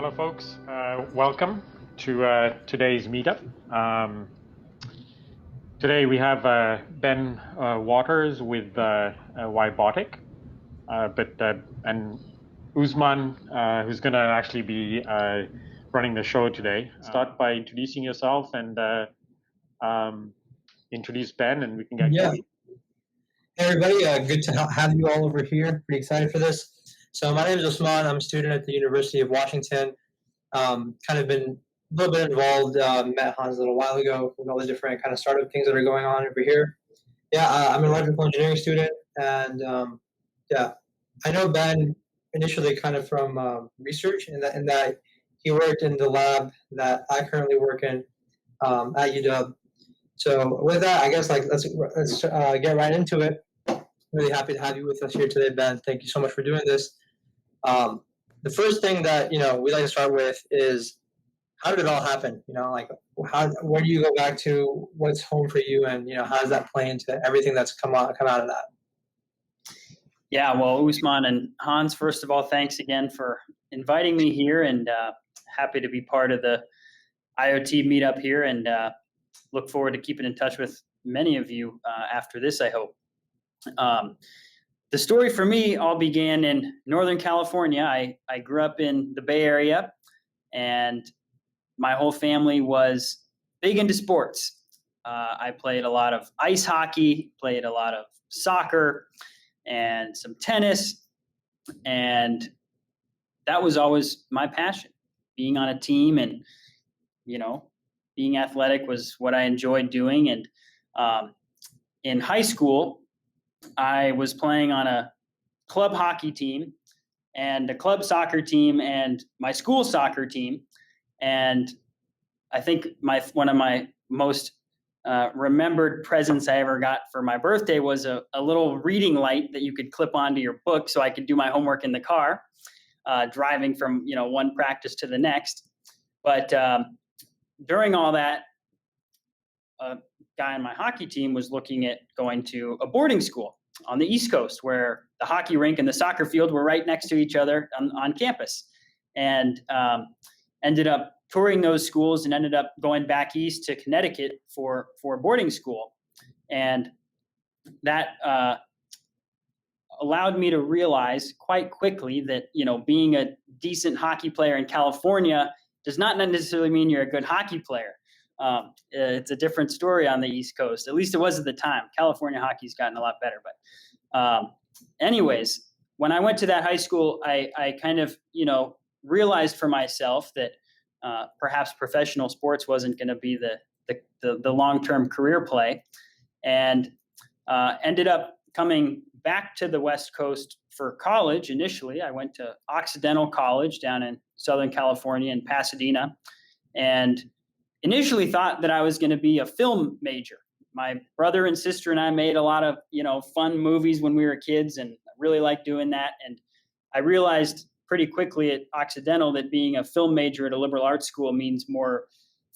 Hello, folks. Welcome to today's meetup. Today we have Ben Waters with WiBotic, and Usman, who's going to actually be running the show today. Start by introducing yourself and introduce Ben, and we can get going. Hey everybody, good to have you all over here. Pretty excited for this. So my name is Usman. I'm a student at the University of Washington. Kind of been a little bit involved, met Hans a little while ago with all the different kind of startup things that are going on over here. I'm an electrical engineering student, and I know Ben initially kind of from research, in that he worked in the lab that I currently work in at UW. So with that, I guess let's get right into it. Really happy to have you with us here today, Ben. Thank you so much for doing this. The first thing that we like to start with is, how did it all happen? Where do you go back to? What's home for you, and how does that play into everything that's come out of that? Yeah, well, Usman and Hans, first of all, thanks again for inviting me here, and happy to be part of the IoT meetup here, and look forward to keeping in touch with many of you after this, I hope. The story for me all began in Northern California. I grew up in the Bay Area, and my whole family was big into sports. I played a lot of ice hockey, played a lot of soccer, and some tennis, and that was always my passion. Being on a team and, being athletic was what I enjoyed doing. And in high school, I was playing on a club hockey team and a club soccer team and my school soccer team. And I think one of my most remembered presents I ever got for my birthday was a little reading light that you could clip onto your book so I could do my homework in the car, driving from one practice to the next. But during all that, a guy on my hockey team was looking at going to a boarding school on the East Coast, where the hockey rink and the soccer field were right next to each other on campus, and ended up touring those schools and ended up going back east to Connecticut for boarding school. And that allowed me to realize quite quickly that, being a decent hockey player in California does not necessarily mean you're a good hockey player. It's a different story on the East Coast. At least it was at the time. California hockey's gotten a lot better. But anyways, when I went to that high school, I kind of, realized for myself that perhaps professional sports wasn't going to be the long-term career play, and ended up coming back to the West Coast for college. Initially, I went to Occidental College down in Southern California in Pasadena, and initially thought that I was going to be a film major. My brother and sister and I made a lot of, fun movies when we were kids, and I really liked doing that. And I realized pretty quickly at Occidental that being a film major at a liberal arts school means more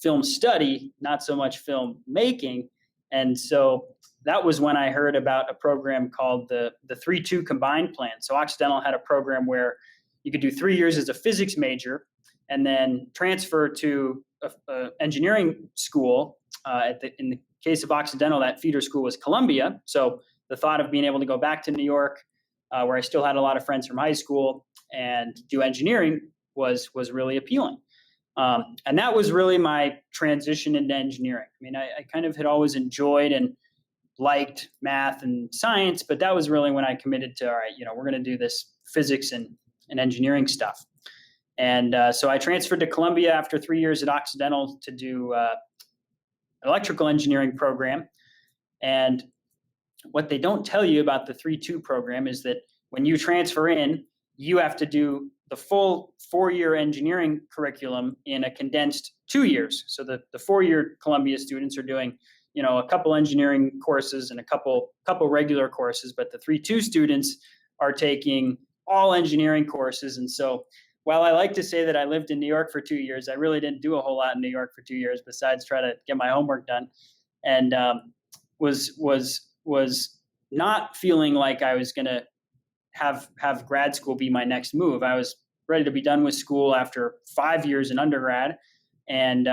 film study, not so much film making. And so that was when I heard about a program called the 3-2 combined plan. So Occidental had a program where you could do 3 years as a physics major and then transfer to engineering school. In the case of Occidental, that feeder school was Columbia. So the thought of being able to go back to New York, where I still had a lot of friends from high school, and do engineering was really appealing. And that was really my transition into engineering. I mean, I kind of had always enjoyed and liked math and science, but that was really when I committed to, all right, we're going to do this physics and engineering stuff. And so I transferred to Columbia after 3 years at Occidental to do an electrical engineering program. And what they don't tell you about the 3-2 program is that when you transfer in, you have to do the full 4-year engineering curriculum in a condensed 2 years. So the 4-year Columbia students are doing, a couple engineering courses and a couple regular courses, but the 3-2 students are taking all engineering courses. And so while I like to say that I lived in New York for 2 years, I really didn't do a whole lot in New York for 2 years besides try to get my homework done, and was not feeling like I was going to have grad school be my next move. I was ready to be done with school after 5 years in undergrad. And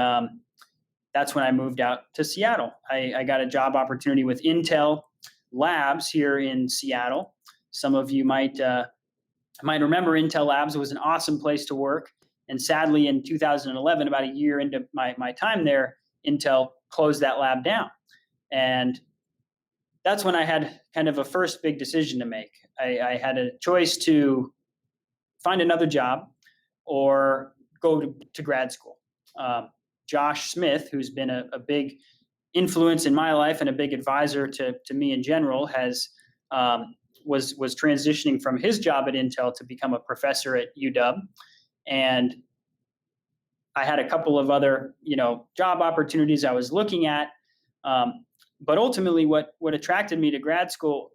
that's when I moved out to Seattle. I got a job opportunity with Intel Labs here in Seattle. Some of you might remember Intel Labs. It was an awesome place to work. And sadly, in 2011, about a year into my time there, Intel closed that lab down. And that's when I had kind of a first big decision to make. I had a choice to find another job or go to grad school. Josh Smith, who's been a big influence in my life and a big advisor to me in general, was transitioning from his job at Intel to become a professor at UW. And I had a couple of other, job opportunities I was looking at. But ultimately, what attracted me to grad school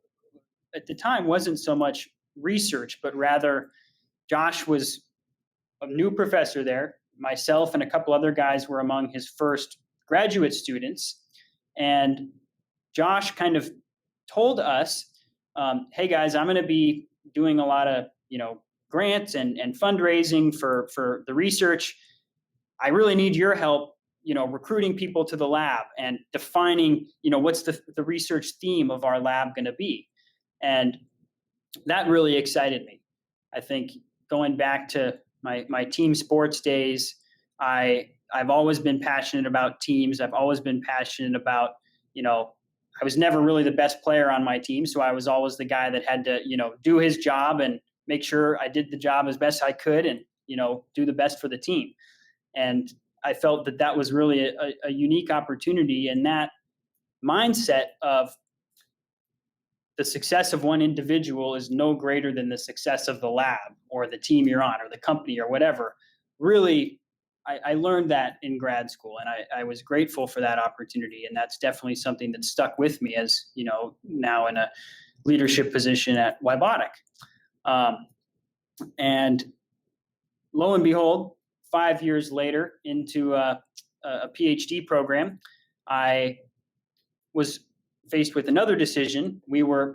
at the time wasn't so much research, but rather Josh was a new professor there. Myself and a couple other guys were among his first graduate students. And Josh kind of told us, hey guys, I'm going to be doing a lot of, grants and fundraising for the research. I really need your help, recruiting people to the lab and defining, what's the research theme of our lab going to be. And that really excited me. I think going back to my team sports days, I've always been passionate about teams. I've always been passionate about, I was never really the best player on my team. So I was always the guy that had to, do his job and make sure I did the job as best I could and, do the best for the team. And I felt that was really a unique opportunity, and that mindset of the success of one individual is no greater than the success of the lab or the team you're on or the company or whatever. Really, I learned that in grad school, and I was grateful for that opportunity. And that's definitely something that stuck with me as, now in a leadership position at WiBotic. And lo and behold, 5 years later into a PhD program, I was faced with another decision.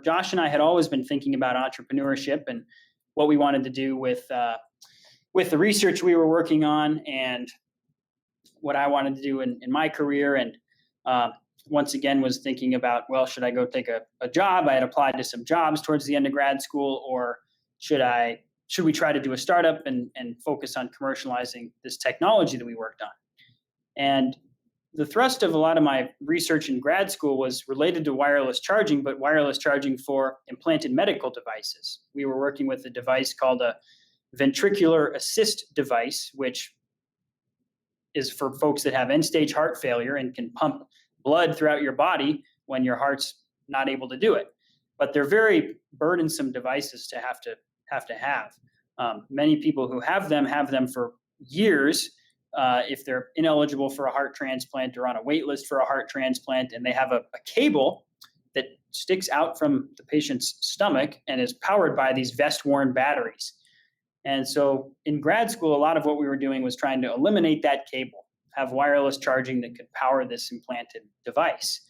Josh and I had always been thinking about entrepreneurship and what we wanted to do with the research we were working on and what I wanted to do in my career. And once again, was thinking about, well, should I go take a job? I had applied to some jobs towards the end of grad school, or should we try to do a startup and focus on commercializing this technology that we worked on? And the thrust of a lot of my research in grad school was related to wireless charging, but wireless charging for implanted medical devices. We were working with a device called a ventricular assist device, which is for folks that have end-stage heart failure and can pump blood throughout your body when your heart's not able to do it. But they're very burdensome devices to have. Many people who have them for years if they're ineligible for a heart transplant or on a wait list for a heart transplant, and they have a cable that sticks out from the patient's stomach and is powered by these vest-worn batteries. And so in grad school, a lot of what we were doing was trying to eliminate that cable, have wireless charging that could power this implanted device.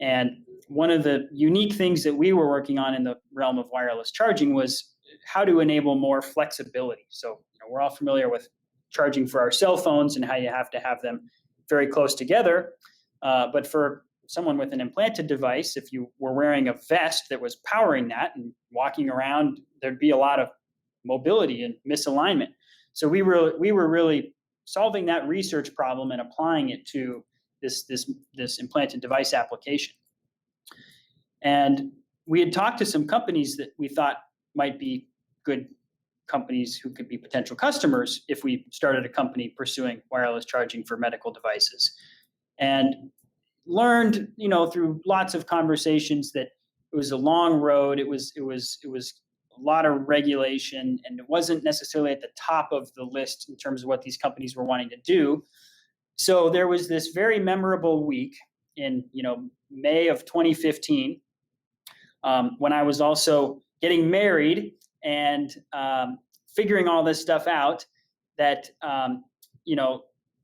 And one of the unique things that we were working on in the realm of wireless charging was how to enable more flexibility. So we're all familiar with charging for our cell phones and how you have to have them very close together. But for someone with an implanted device, if you were wearing a vest that was powering that and walking around, there'd be a lot of mobility and misalignment. So we were really solving that research problem and applying it to this implanted device application. And we had talked to some companies that we thought might be good companies who could be potential customers if we started a company pursuing wireless charging for medical devices, and learned, through lots of conversations that it was a long road. It was a lot of regulation, and it wasn't necessarily at the top of the list in terms of what these companies were wanting to do. So there was this very memorable week in, May of 2015, when I was also getting married and figuring all this stuff out, that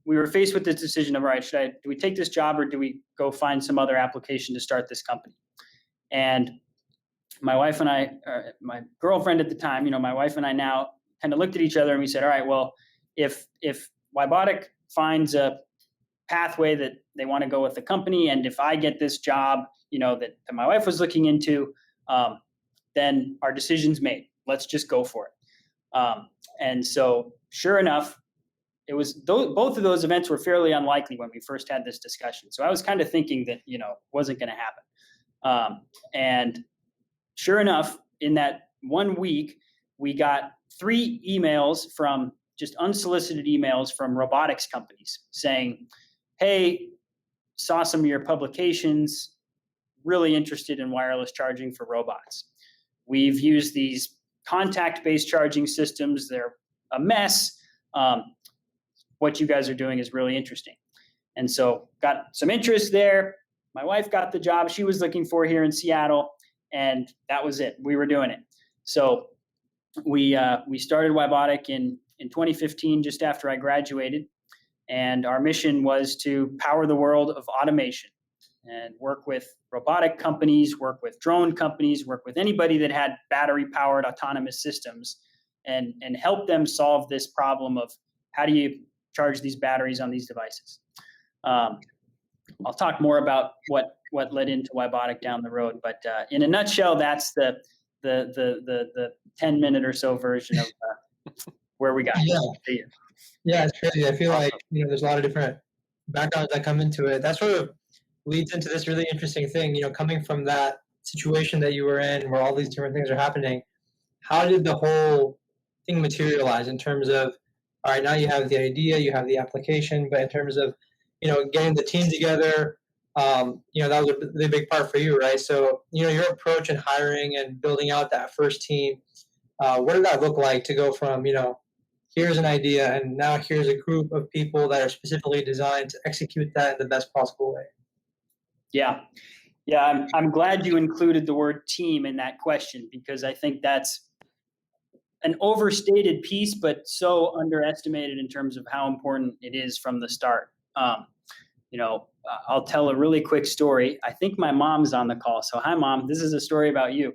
we were faced with this decision of, all right, do we take this job or do we go find some other application to start this company? And my wife and I, my girlfriend at the time, my wife and I now kind of looked at each other and we said, all right, well, if WiBotic finds a pathway that they want to go with the company, and if I get this job, that my wife was looking into, then our decision's made. Let's just go for it. And so sure enough, it was both of those events were fairly unlikely when we first had this discussion. So I was kind of thinking that, wasn't going to happen. And sure enough, in that 1 week, we got 3 emails from just unsolicited emails from robotics companies saying, hey, saw some of your publications, really interested in wireless charging for robots. We've used these contact-based charging systems. They're a mess. What you guys are doing is really interesting. And so got some interest there. My wife got the job she was looking for here in Seattle, and that was it. We were doing it. So we started WiBotic in 2015, just after I graduated. And our mission was to power the world of automation and work with robotic companies, work with drone companies, work with anybody that had battery-powered autonomous systems, and help them solve this problem of how do you charge these batteries on these devices. I'll talk more about what led into WiBotic down the road, but in a nutshell, that's the 10-minute or so version of where we got. Yeah. Yeah, it's crazy. I feel like there's a lot of different backgrounds that come into it. That sort of leads into this really interesting thing. Coming from that situation that you were in, where all these different things are happening, how did the whole thing materialize in terms of, all right, now you have the idea, you have the application, but in terms of getting the team together, that was a really big part for you, right? So your approach in hiring and building out that first team, what did that look like to go from here's an idea, and now here's a group of people that are specifically designed to execute that in the best possible way? Yeah. I'm glad you included the word team in that question, because I think that's an overstated piece, but so underestimated in terms of how important it is from the start. I'll tell a really quick story. I think my mom's on the call. So hi, Mom. This is a story about you.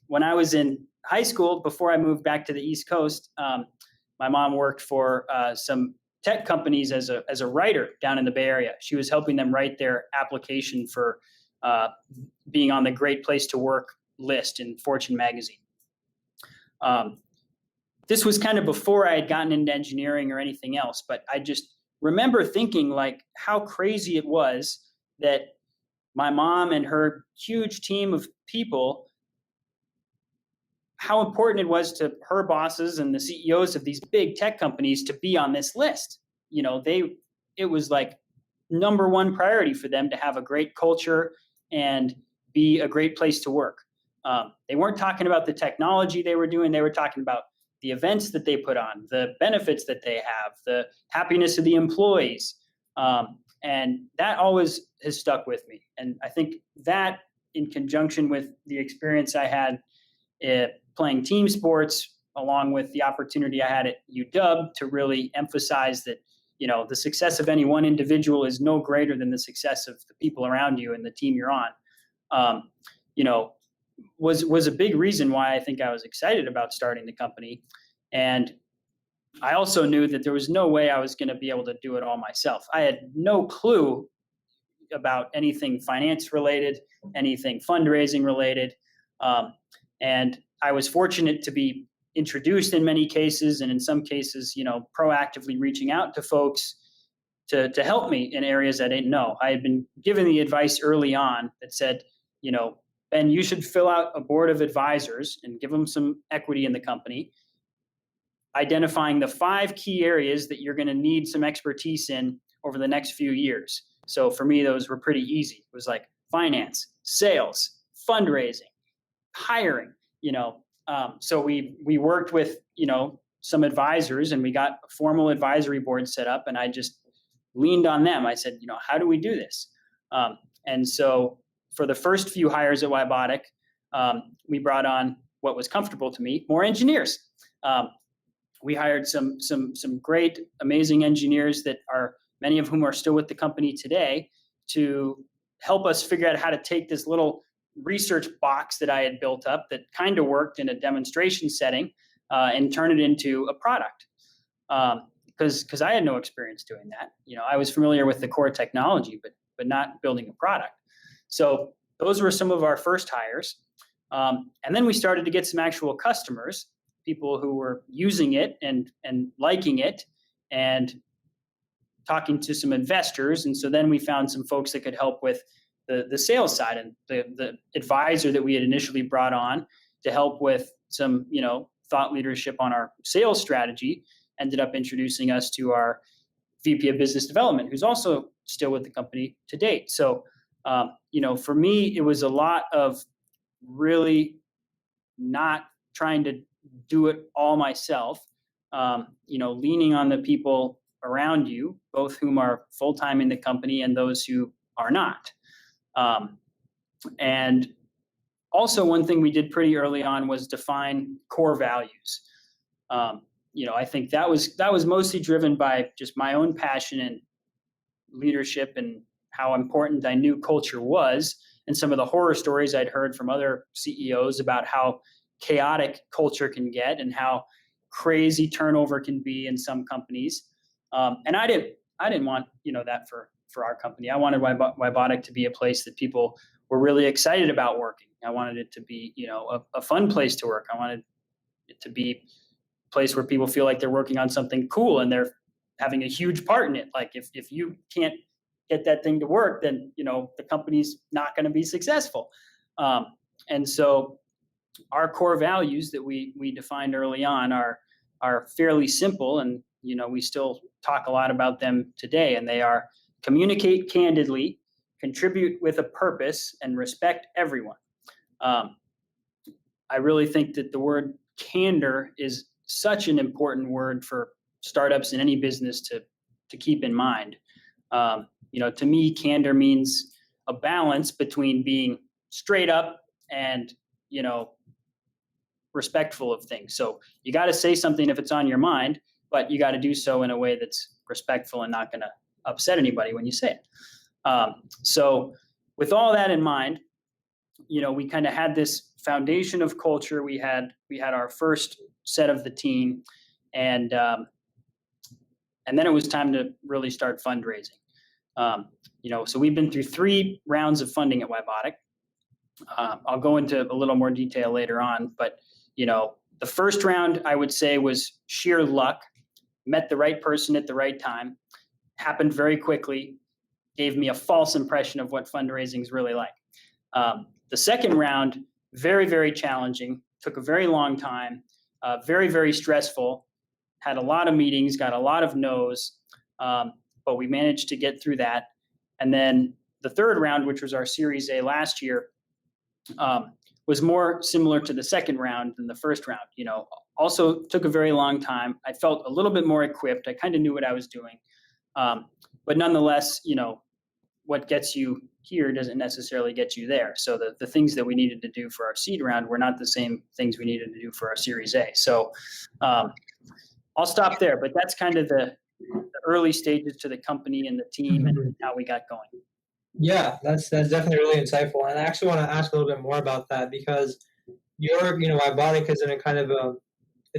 When I was in high school, before I moved back to the East Coast, my mom worked for some tech companies as a writer down in the Bay Area. She was helping them write their application for being on the Great Place to Work list in Fortune magazine. This was kind of before I had gotten into engineering or anything else, but I just remember thinking like how crazy it was that my mom and her huge team of people, how important it was to her bosses and the CEOs of these big tech companies to be on this list. It was like number one priority for them to have a great culture and be a great place to work. They weren't talking about the technology they were doing. They were talking about the events that they put on, the benefits that they have, the happiness of the employees. And that always has stuck with me. And I think that, in conjunction with the experience I had playing team sports, along with the opportunity I had at UW to really emphasize that, the success of any one individual is no greater than the success of the people around you and the team you're on, was a big reason why I think I was excited about starting the company. And I also knew that there was no way I was going to be able to do it all myself. I had no clue about anything finance related, anything fundraising related. And I was fortunate to be introduced in many cases, and in some cases, proactively reaching out to folks to help me in areas I didn't know. I had been given the advice early on that said, Ben, you should fill out a board of advisors and give them some equity in the company, identifying the 5 key areas that you're going to need some expertise in over the next few years. So for me, those were pretty easy. It was like finance, sales, fundraising, hiring, so we worked with, some advisors, and we got a formal advisory board set up, and I just leaned on them. I said, how do we do this? And so for the first few hires at WiBotic, we brought on what was comfortable to me, more engineers. We hired some great, amazing engineers that are, many of whom are still with the company today, to help us figure out how to take this little research box that I had built up that kind of worked in a demonstration setting, and turn it into a product. Because I had no experience doing that. I was familiar with the core technology, but not building a product. So those were some of our first hires. And then we started to get some actual customers, people who were using it and liking it, and talking to some investors. And so then we found some folks that could help with the sales side, and the advisor that we had initially brought on to help with some, thought leadership on our sales strategy ended up introducing us to our VP of Business Development, who's also still with the company to date. So, for me, it was a lot of really not trying to do it all myself, leaning on the people around you, both whom are full-time in the company and those who are not. And also, one thing we did pretty early on was define core values. I think that was mostly driven by just my own passion and leadership and how important I knew culture was, and some of the horror stories I'd heard from other CEOs about how chaotic culture can get and how crazy turnover can be in some companies. And I didn't want that for our company. I wanted WiBotic to be a place that people were really excited about working. I wanted it to be a fun place to work. I wanted it to be a place where people feel like they're working on something cool and they're having a huge part in it. Like if you can't get that thing to work, then the company's not going to be successful. And so our core values that we defined early on are fairly simple, and we still talk a lot about them today. And they are: communicate candidly, contribute with a purpose, and respect everyone. I really think that the word candor is such an important word for startups in any business to keep in mind. To me, candor means a balance between being straight up and, respectful of things. So you got to say something if it's on your mind, but you got to do so in a way that's respectful and not going to upset anybody when you say it. So with all that in mind, we kind of had this foundation of culture. We had our first set of the team, and then it was time to really start fundraising. So we've been through 3 rounds of funding at WiBotic. I'll go into a little more detail later on, but the first round, I would say, was sheer luck. Met the right person at the right time. Happened very quickly. Gave me a false impression of what fundraising is really like. The second round, very, very challenging. Took a very long time. Very, very stressful. Had a lot of meetings. Got a lot of no's. But we managed to get through that. And then the third round, which was our Series A last year, was more similar to the second round than the first round. Also took a very long time. I felt a little bit more equipped. I kind of knew what I was doing. But nonetheless, what gets you here doesn't necessarily get you there. So the things that we needed to do for our seed round were not the same things we needed to do for our Series A. So I'll stop there, but that's kind of the early stages to the company and the team and how we got going. Yeah, that's definitely really insightful. And I actually want to ask a little bit more about that, because WiBotic is in a kind of a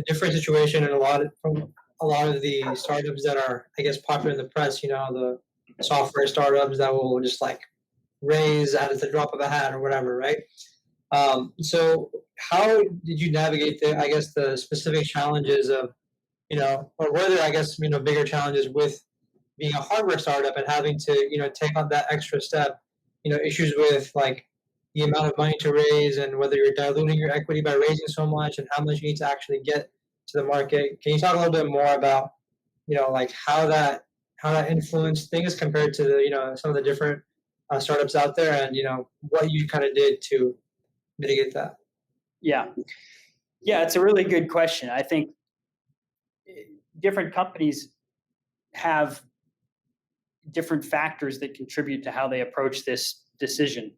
different situation in from a lot of the startups that are, I guess, popular in the press. The software startups that will just like raise at the drop of a hat or whatever, right? So how did you navigate the specific challenges of, or were there, bigger challenges with being a hardware startup and having to, take on that extra step, issues with like the amount of money to raise and whether you're diluting your equity by raising so much and how much you need to actually get to the market. Can you talk a little bit more about, like how that influenced things compared to some of the different startups out there, and, what you kind of did to mitigate that? Yeah, it's a really good question. I think different companies have different factors that contribute to how they approach this decision,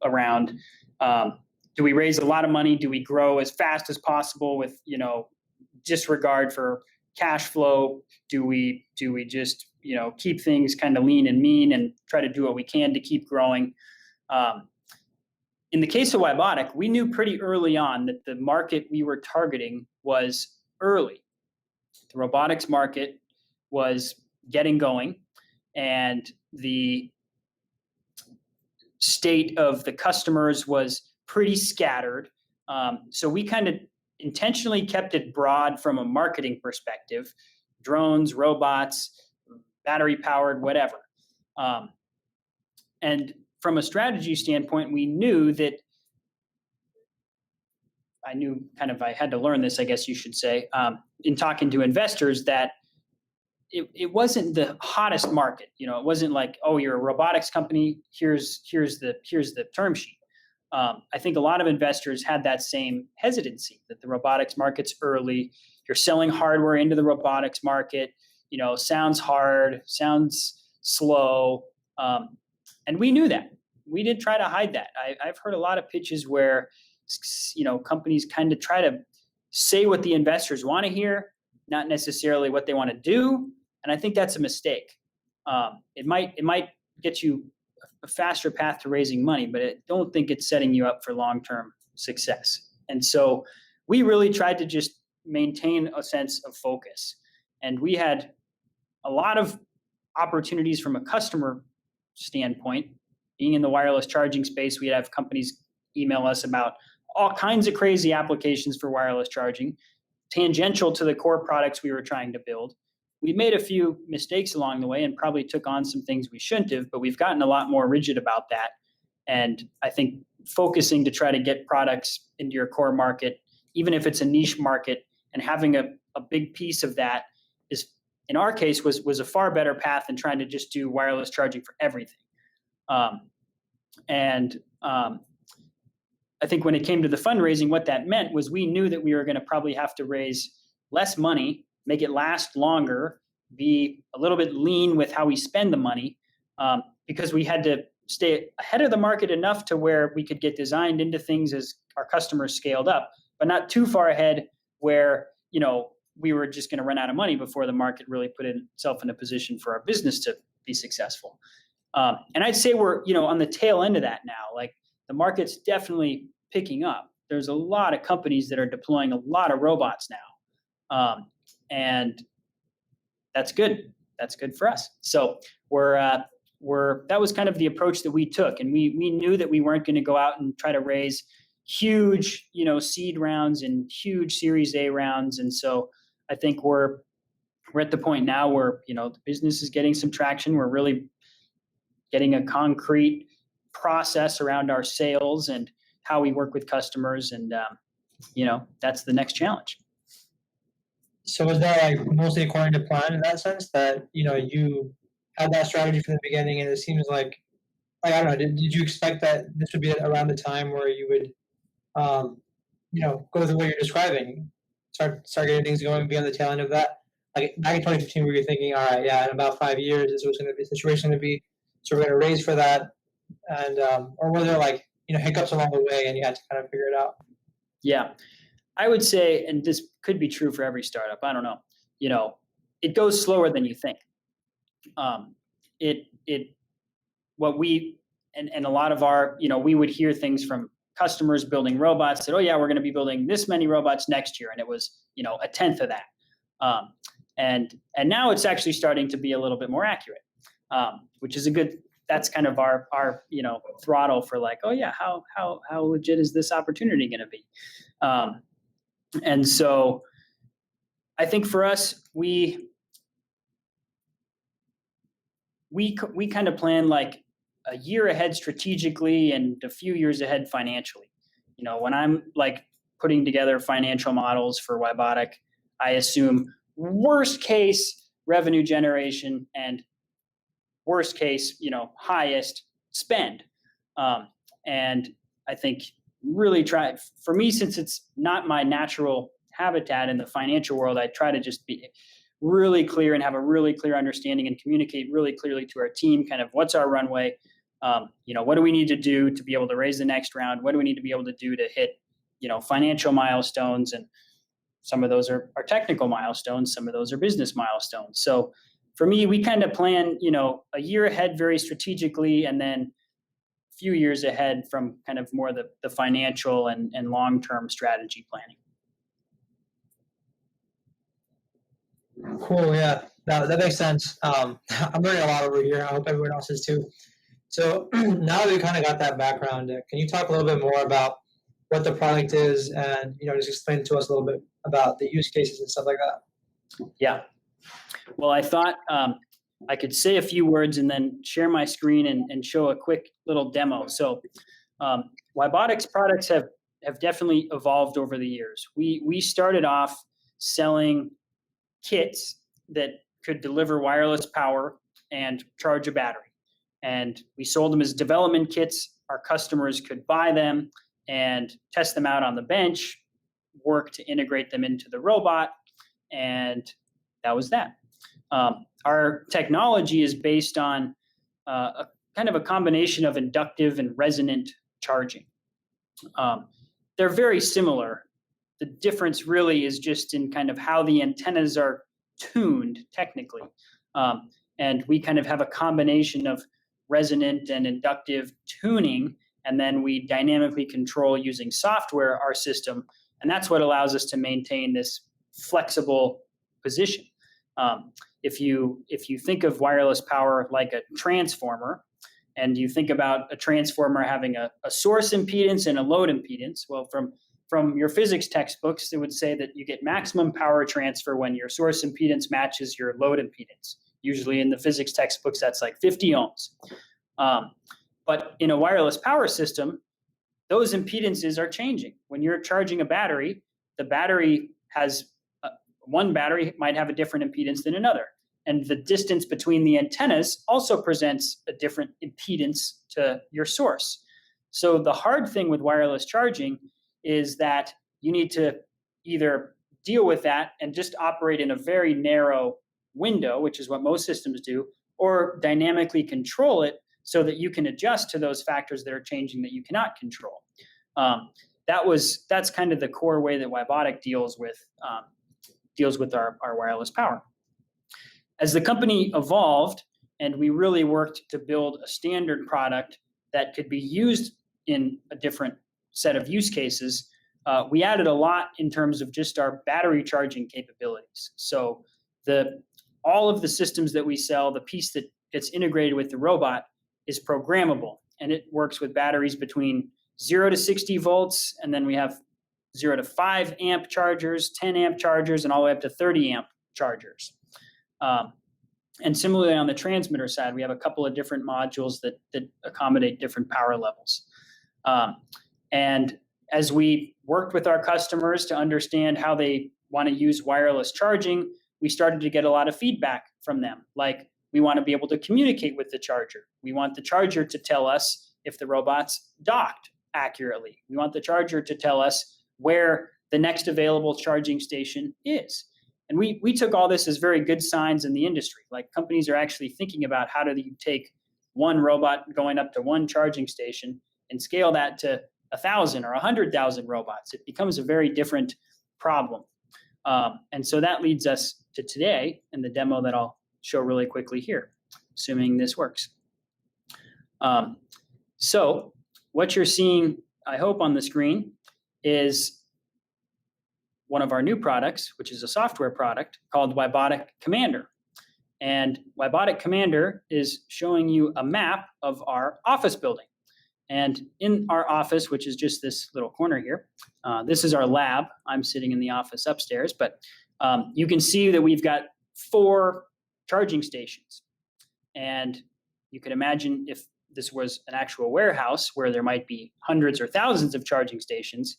around, do we raise a lot of money? Do we grow as fast as possible with, disregard for cash flow? Do we just, keep things kind of lean and mean and try to do what we can to keep growing? In the case of WiBotic, we knew pretty early on that the market we were targeting was early. The robotics market was getting going, and the state of the customers was pretty scattered. So we kind of intentionally kept it broad from a marketing perspective: drones, robots, battery powered, whatever. And from a strategy standpoint, we knew that I had to learn this, I guess you should say, in talking to investors, that it wasn't the hottest market. It wasn't like, oh, you're a robotics company, here's the term sheet. I think a lot of investors had that same hesitancy, that the robotics market's early. You're selling hardware into the robotics market. Sounds hard, sounds slow. And we knew that. We did try to hide that. I've heard a lot of pitches where, companies kind of try to say what the investors want to hear, not necessarily what they want to do. And I think that's a mistake. It might get you a faster path to raising money, but I don't think it's setting you up for long-term success. And so we really tried to just maintain a sense of focus. And we had a lot of opportunities from a customer standpoint. Being in the wireless charging space, we'd have companies email us about all kinds of crazy applications for wireless charging, tangential to the core products we were trying to build. We made a few mistakes along the way and probably took on some things we shouldn't have, but we've gotten a lot more rigid about that. And I think focusing to try to get products into your core market, even if it's a niche market, and having a big piece of that is, in our case, was a far better path than trying to just do wireless charging for everything. I think when it came to the fundraising, what that meant was we knew that we were going to probably have to raise less money, make it last longer, be a little bit lean with how we spend the money, because we had to stay ahead of the market enough to where we could get designed into things as our customers scaled up, but not too far ahead where, we were just going to run out of money before the market really put itself in a position for our business to be successful. And I'd say we're, on the tail end of that now. Like, the market's definitely picking up. There's a lot of companies that are deploying a lot of robots now. And that's good. That's good for us. So that was kind of the approach that we took. And we knew that we weren't going to go out and try to raise huge, seed rounds and huge Series A rounds. And so I think we're at the point now where, the business is getting some traction. We're really getting a concrete process around our sales and how we work with customers. And, that's the next challenge. So was that mostly according to plan in that sense, that, you had that strategy from the beginning, and it seems like I don't know, did you expect that this would be around the time where you would, go the way you're describing, start getting things going, be on the tail end of that? Like back in 2015, were you thinking, all right, yeah, in about 5 years, this was going to be the situation going to be, so we're going to raise for that, and or were there hiccups along the way and you had to kind of figure it out? Yeah, I would say, and this could be true for every startup, I don't know, it goes slower than you think. What we, and a lot of our, we would hear things from customers building robots that, oh yeah, we're going to be building this many robots next year. And it was, a tenth of that. And now it's actually starting to be a little bit more accurate, which is that's kind of our throttle for like, oh yeah, how legit is this opportunity going to be? And so I think for us, we kind of plan like a year ahead strategically and a few years ahead financially. When I'm like putting together financial models for WiBotic, I assume worst case revenue generation and worst case, highest spend. And I think really for me, since it's not my natural habitat in the financial world, I try to just be really clear and have a really clear understanding and communicate really clearly to our team kind of what's our runway, what do we need to do to be able to raise the next round, what do we need to be able to do to hit financial milestones, and some of those are technical milestones, some of those are business milestones. So for me, we kind of plan a year ahead very strategically, and then a few years ahead from kind of more the financial and long-term strategy planning. Cool. Yeah, that makes sense. I'm learning a lot over here. I hope everyone else is too. So now that we kind of got that background, can you talk a little bit more about what the product is, and just explain to us a little bit about the use cases and stuff like that? Yeah. Well, I thought I could say a few words and then share my screen and show a quick little demo. So WiBotic's products have definitely evolved over the years. We started off selling kits that could deliver wireless power and charge a battery. And we sold them as development kits. Our customers could buy them and test them out on the bench, work to integrate them into the robot, and that was that. Our technology is based on a kind of a combination of inductive and resonant charging. They're very similar. The difference really is just in kind of how the antennas are tuned technically. And we kind of have a combination of resonant and inductive tuning, and then we dynamically control using software our system, and that's what allows us to maintain this flexible position. If you think of wireless power like a transformer, and you think about a transformer having a source impedance and a load impedance, well, from your physics textbooks, it would say that you get maximum power transfer when your source impedance matches your load impedance. Usually in the physics textbooks, that's like 50 ohms. But in a wireless power system, those impedances are changing. When you're charging a battery, the battery has one battery might have a different impedance than another. And the distance between the antennas also presents a different impedance to your source. So the hard thing with wireless charging is that you need to either deal with that and just operate in a very narrow window, which is what most systems do, or dynamically control it so that you can adjust to those factors that are changing that you cannot control. That's kind of the core way that WiBotic deals with our wireless power. As the company evolved and we really worked to build a standard product that could be used in a different set of use cases, we added a lot in terms of just our battery charging capabilities. So all of the systems that we sell, the piece that gets integrated with the robot is programmable, and it works with batteries between 0 to 60 volts, and then we have 0 to 5 amp chargers, 10 amp chargers, and all the way up to 30 amp chargers. And similarly on the transmitter side, we have a couple of different modules that accommodate different power levels. And as we worked with our customers to understand how they want to use wireless charging, we started to get a lot of feedback from them. Like, we want to be able to communicate with the charger. We want the charger to tell us if the robot's docked accurately. We want the charger to tell us where the next available charging station is. And we took all this as very good signs in the industry. Like, companies are actually thinking about how do you take one robot going up to one charging station and scale that to 1,000 or 100,000 robots. It becomes a very different problem. And so that leads us to today and the demo that I'll show really quickly here, assuming this works. So what you're seeing, I hope, on the screen is one of our new products, which is a software product called Weibotic Commander. And Weibotic Commander is showing you a map of our office building. And in our office, which is just this little corner here, this is our lab. I'm sitting in the office upstairs, but you can see that we've got 4 charging stations. And you can imagine if this was an actual warehouse where there might be hundreds or thousands of charging stations,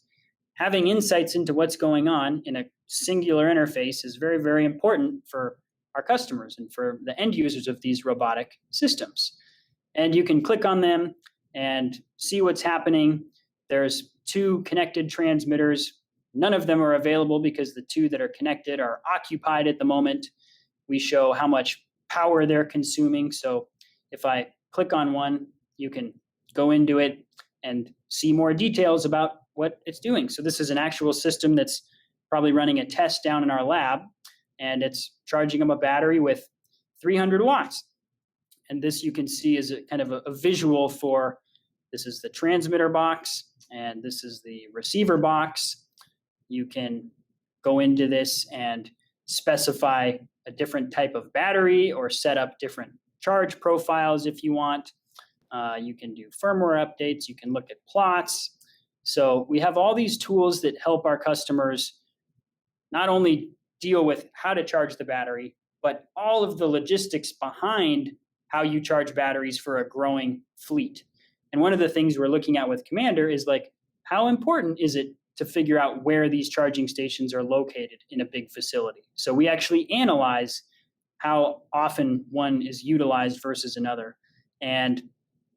having insights into what's going on in a singular interface is very, very important for our customers and for the end users of these robotic systems. And you can click on them and see what's happening. There's 2 connected transmitters. None of them are available because the 2 that are connected are occupied at the moment. We show how much power they're consuming. So if I click on one, you can go into it and see more details about what it's doing. So this is an actual system that's probably running a test down in our lab, and it's charging up a battery with 300 watts. And this you can see is a kind of a visual for, this is the transmitter box, and this is the receiver box. You can go into this and specify a different type of battery or set up different charge profiles if you want. You can do firmware updates. You can look at plots. So we have all these tools that help our customers not only deal with how to charge the battery, but all of the logistics behind how you charge batteries for a growing fleet. And one of the things we're looking at with Commander is like, how important is it to figure out where these charging stations are located in a big facility? So we actually analyze how often one is utilized versus another and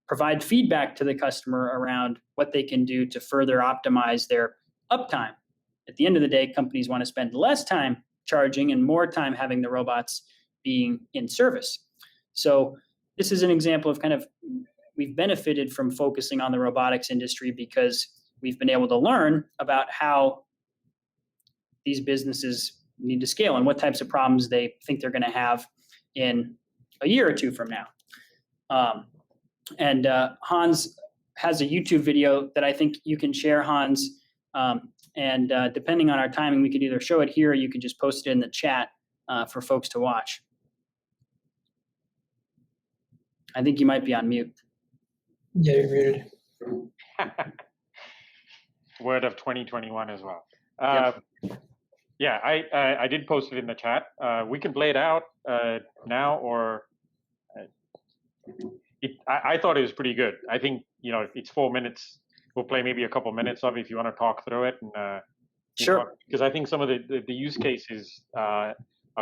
provide feedback to the customer around what they can do to further optimize their uptime. At the end of the day, companies want to spend less time charging and more time having the robots being in service. So this is an example of kind of, we've benefited from focusing on the robotics industry because we've been able to learn about how these businesses need to scale and what types of problems they think they're going to have in a year or two from now. And Hans has a YouTube video that I think you can share, Hans. And depending on our timing, we could either show it here or you could just post it in the chat for folks to watch. I think you might be on mute. Yeah, you're muted. Word of 2021 as well. Yep. Yeah, I did post it in the chat. We can play it out now, or I thought it was pretty good. I think, it's 4 minutes. We'll play maybe a couple minutes of it if you want to talk through it. And Sure. Because I think some of the use cases are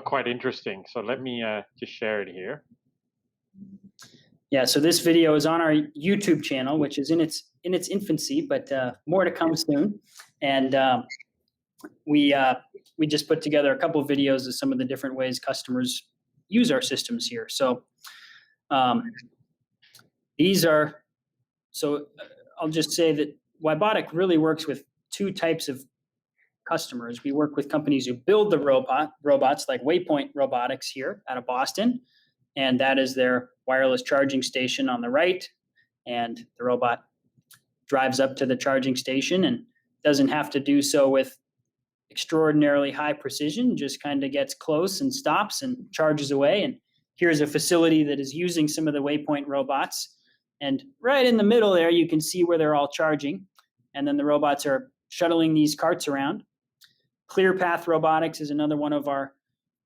quite interesting. So let me just share it here. Yeah, so this video is on our YouTube channel, which is in its infancy, but more to come soon. And we just put together a couple of videos of some of the different ways customers use our systems here. So I'll just say that WiBotic really works with two types of customers. We work with companies who build the robots like Waypoint Robotics here out of Boston, and that is their wireless charging station on the right, and the robot drives up to the charging station and doesn't have to do so with extraordinarily high precision, just kind of gets close and stops and charges away. And here's a facility that is using some of the Waypoint robots. And right in the middle there, you can see where they're all charging. And then the robots are shuttling these carts around. ClearPath Robotics is another one of our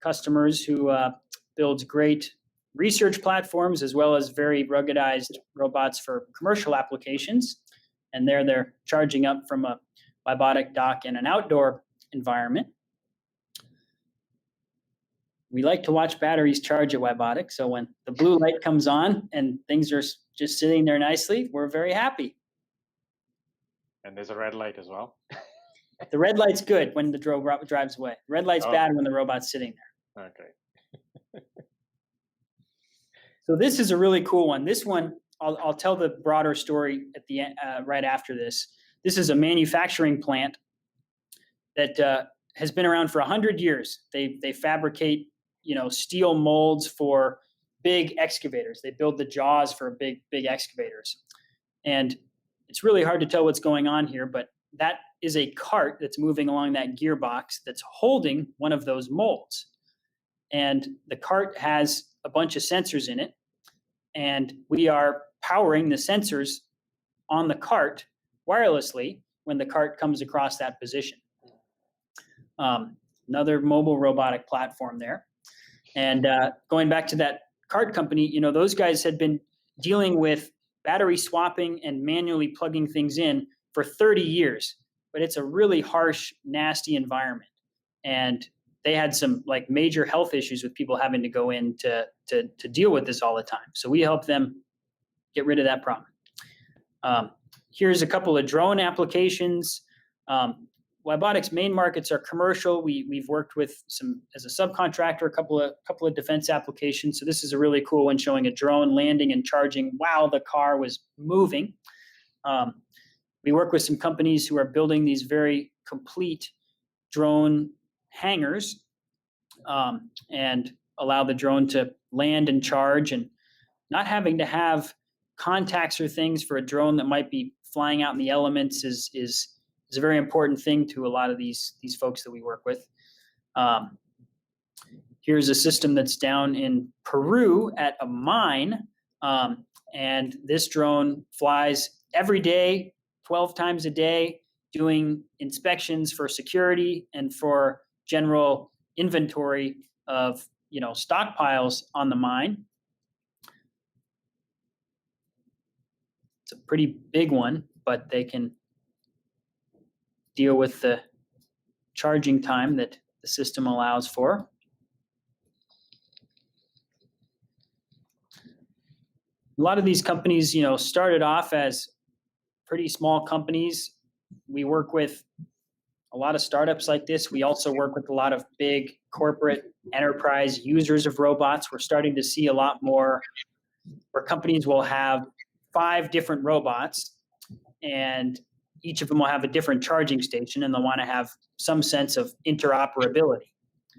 customers who builds great research platforms as well as very ruggedized robots for commercial applications. And there they're charging up from a WiBotic dock in an outdoor environment. We like to watch batteries charge at WiBotic. So when the blue light comes on and things are just sitting there nicely, we're very happy. And there's a red light as well. The red light's good when the drone drives away. Red light's bad when the robot's sitting there. Okay. So this is a really cool one. This one, I'll tell the broader story at the end, right after this. This is a manufacturing plant that has been around for 100 years. They fabricate, steel molds for big excavators. They build the jaws for big excavators. And it's really hard to tell what's going on here, but that is a cart that's moving along that gearbox that's holding one of those molds. And the cart has a bunch of sensors in it, and we are powering the sensors on the cart wirelessly when the cart comes across that position. Another mobile robotic platform there. And going back to that cart company, those guys had been dealing with battery swapping and manually plugging things in for 30 years. But it's a really harsh, nasty environment. And they had some major health issues with people having to go in to deal with this all the time. So we help them get rid of that problem. Here's a couple of drone applications. WiBotic's main markets are commercial. We've worked with some as a subcontractor, a couple of defense applications. So this is a really cool one showing a drone landing and charging while the car was moving. We work with some companies who are building these very complete drone hangars and allow the drone to land and charge, and not having to have contacts or things for a drone that might be flying out in the elements is a very important thing to a lot of these folks that we work with. here's a system that's down in Peru at a mine. And this drone flies every day, 12 times a day, doing inspections for security and for general inventory of, stockpiles on the mine. It's a pretty big one, but they can deal with the charging time that the system allows for. A lot of these companies, started off as pretty small companies. We work with a lot of startups like this. We also work with a lot of big corporate enterprise users of robots. We're starting to see a lot more where companies will have 5 different robots, and each of them will have a different charging station, and they'll want to have some sense of interoperability.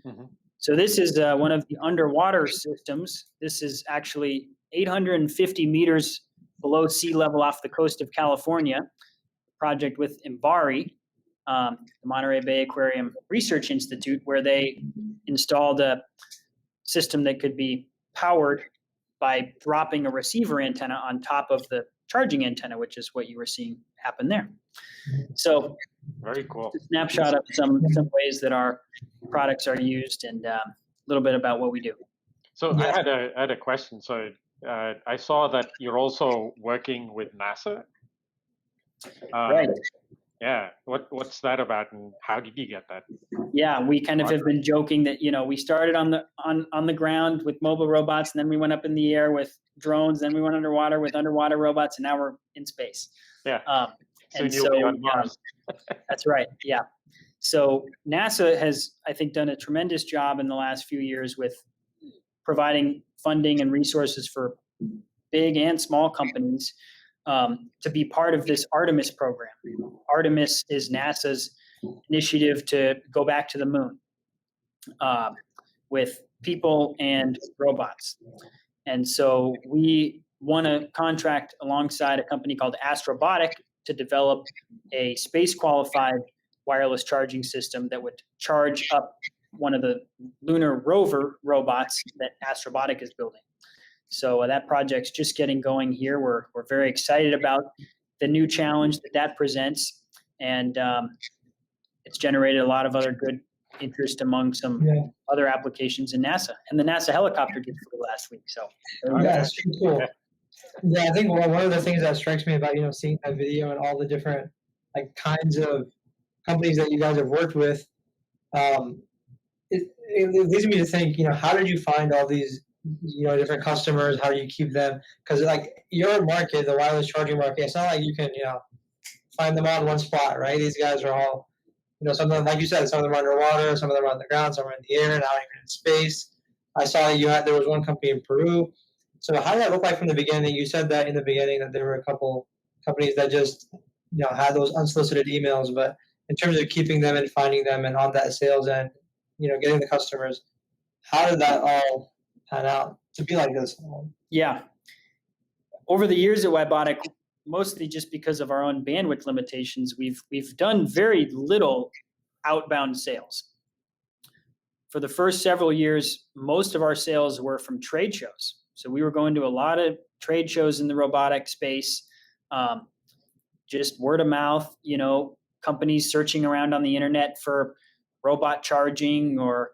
Mm-hmm. So this is one of the underwater systems. This is actually 850 meters below sea level off the coast of California, a project with MBARI, the Monterey Bay Aquarium Research Institute, where they installed a system that could be powered by dropping a receiver antenna on top of the charging antenna, which is what you were seeing happen there. So very cool. A snapshot of some ways that our products are used, and a little bit about what we do. So I had a question. So I saw that you're also working with NASA. Right. Yeah. What's that about, and how did you get that? Yeah, we kind of have been joking that we started on the ground with mobile robots, and then we went up in the air with drones, then we went underwater with underwater robots, and now we're in space. Yeah. And so on Mars. That's right. Yeah. So NASA has, I think, done a tremendous job in the last few years with providing funding and resources for big and small companies to be part of this Artemis program. Artemis is NASA's initiative to go back to the moon with people and robots. And so we won a contract alongside a company called Robotics to develop a space-qualified wireless charging system that would charge up one of the lunar rover robots that Robotics is building. So that project's just getting going here. We're very excited about the new challenge that presents, and it's generated a lot of other good interest among some other applications in NASA. And the NASA helicopter just flew last week. So that's cool. Yeah, I think one of the things that strikes me about seeing that video and all the different kinds of companies that you guys have worked with, it leads me to think, how did you find all these different customers? How do you keep them? Because your market, the wireless charging market, it's not like you can find them all in one spot, right? These guys are all some of them, like you said, some of them are underwater, some of them are on the ground, some are in the air, not even in space. I saw there was one company in Peru. So how did that look like from the beginning? You said that in the beginning that there were a couple companies that just had those unsolicited emails, but in terms of keeping them and finding them and on that sales end, getting the customers, how did that all pan out to be like this? Yeah. Over the years at WiBotic, mostly just because of our own bandwidth limitations, we've done very little outbound sales. For the first several years, most of our sales were from trade shows. So we were going to a lot of trade shows in the robotic space, just word of mouth, companies searching around on the internet for robot charging or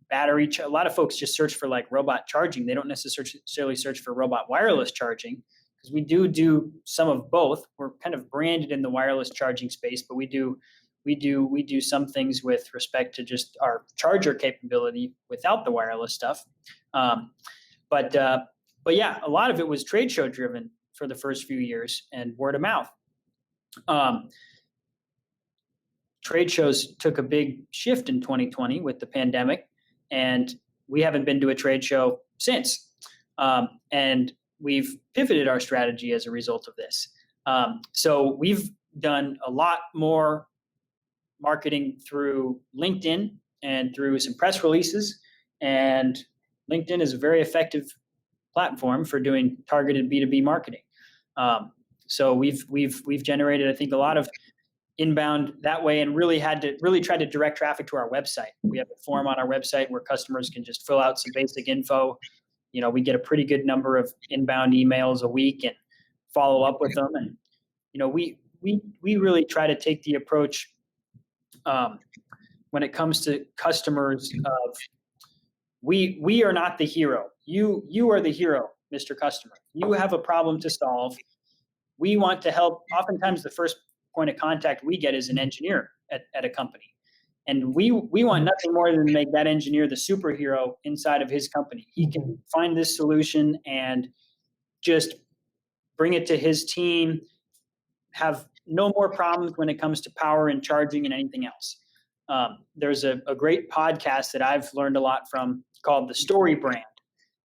battery. A lot of folks just search for robot charging. They don't necessarily search for robot wireless charging, because we do some of both. We're kind of branded in the wireless charging space, but we do some things with respect to just our charger capability without the wireless stuff. But yeah, a lot of it was trade show driven for the first few years and word of mouth. Trade shows took a big shift in 2020 with the pandemic, and we haven't been to a trade show since. And we've pivoted our strategy as a result of this. So we've done a lot more marketing through LinkedIn and through some press releases, and LinkedIn is a very effective platform for doing targeted B2B marketing. So we've generated, I think, a lot of inbound that way, and really try to direct traffic to our website. We have a form on our website where customers can just fill out some basic info. We get a pretty good number of inbound emails a week and follow up with them. And, we really try to take the approach when it comes to customers of we are not the hero. You are the hero, Mr. Customer. You have a problem to solve. We want to help. Oftentimes the first point of contact we get is an engineer at a company. And we want nothing more than to make that engineer the superhero inside of his company. He can find this solution and just bring it to his team, have no more problems when it comes to power and charging and anything else. There's a great podcast that I've learned a lot from called The Story Brand.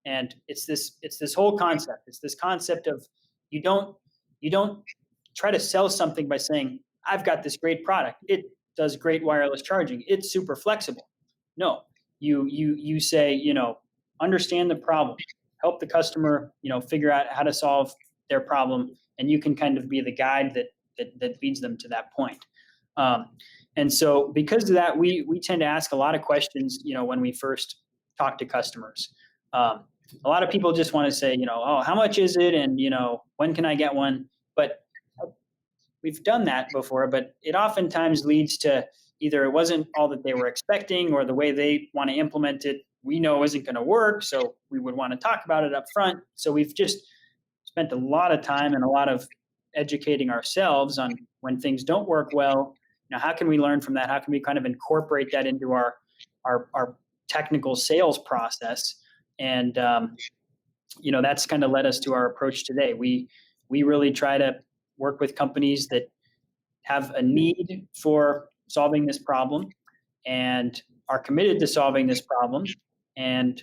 And it's this whole concept. It's this concept of you don't try to sell something by saying, I've got this great product. It does great wireless charging. It's super flexible. No, you say, understand the problem, help the customer, figure out how to solve their problem. And you can kind of be the guide that leads them to that point. And so because of that, we tend to ask a lot of questions, when we first talk to customers. A lot of people just want to say, oh, how much is it? And, when can I get one? But we've done that before, but it oftentimes leads to either it wasn't all that they were expecting, or the way they want to implement it, we know isn't going to work. So we would want to talk about it up front. So we've just spent a lot of time and a lot of educating ourselves on when things don't work well. How can we learn from that? How can we kind of incorporate that into our technical sales process? And, that's kind of led us to our approach today. We really try to work with companies that have a need for solving this problem and are committed to solving this problem. And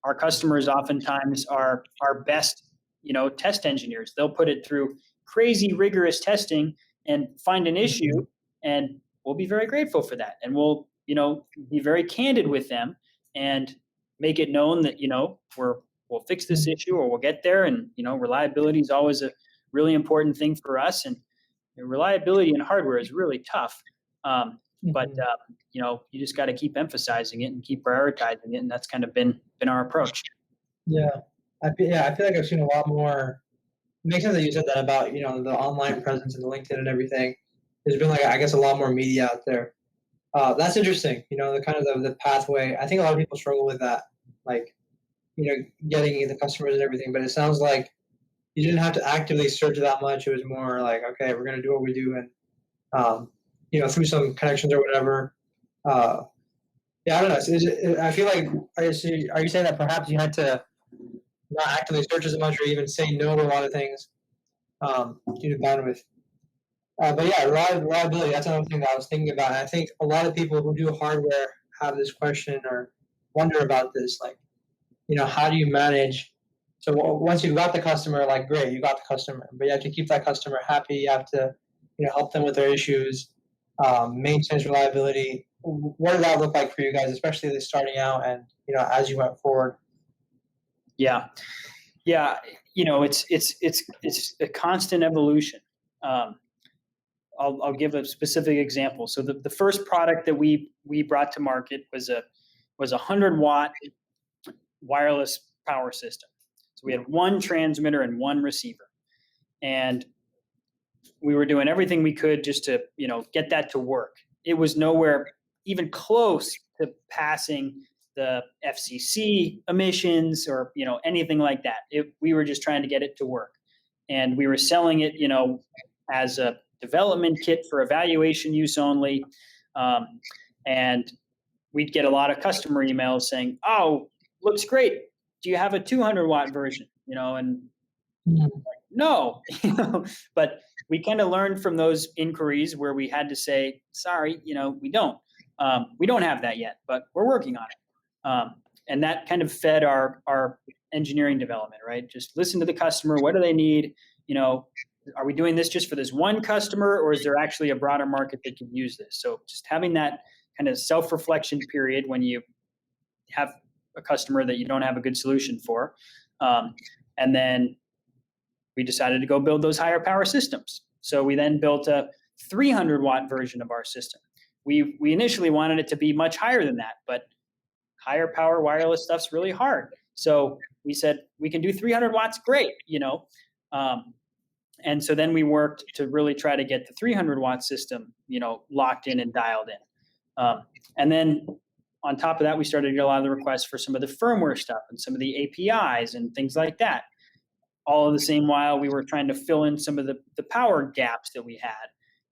our customers oftentimes are our best, test engineers. They'll put it through crazy rigorous testing and find an issue, and we'll be very grateful for that. And we'll, be very candid with them and make it known that, we'll fix this issue or we'll get there. And, reliability is always a really important thing for us. And reliability in hardware is really tough. But you just got to keep emphasizing it and keep prioritizing it. And that's kind of been our approach. Yeah. I feel like I've seen a lot more. It makes sense that you said that about, the online presence and the LinkedIn and everything. There's been a lot more media out there. That's interesting. The kind of the pathway. I think a lot of people struggle with that, getting the customers and everything. But it sounds like you didn't have to actively search that much. It was more like, okay, we're going to do what we do, and through some connections or whatever. I don't know. I feel like, are you saying that perhaps you had to not actively search as much, or even say no to a lot of things due to bandwidth? But yeah, reliability, that's another thing that I was thinking about. And I think a lot of people who do hardware have this question or wonder about this, how do you manage? So once you've got the customer, great, you got the customer, but you have to keep that customer happy. You have to, help them with their issues, maintain reliability. What did that look like for you guys, especially starting out and, as you went forward? Yeah. It's a constant evolution. I'll give a specific example. So the first product that we brought to market was a 100-watt wireless power system. So we had one transmitter and one receiver, and we were doing everything we could just to get that to work. It was nowhere even close to passing the FCC emissions or anything like that. We were just trying to get it to work, and we were selling it as a development kit for evaluation use only. And we'd get a lot of customer emails saying, "Oh, looks great. Do you have a 200-watt version?" And no, but we kind of learned from those inquiries where we had to say, "Sorry, we don't have that yet, but we're working on it." And that kind of fed our engineering development, right? Just listen to the customer. What do they need? Are we doing this just for this one customer, or is there actually a broader market that can use this? So just having that kind of self-reflection period when you have a customer that you don't have a good solution for. And then we decided to go build those higher power systems. So we then built a 300 watt version of our system. We initially wanted it to be much higher than that, but higher power wireless stuff's really hard. So we said we can do 300 watts, great, and so then we worked to really try to get the 300 watt system, locked in and dialed in. And then on top of that, we started to get a lot of the requests for some of the firmware stuff and some of the APIs and things like that. All of the same while we were trying to fill in some of the power gaps that we had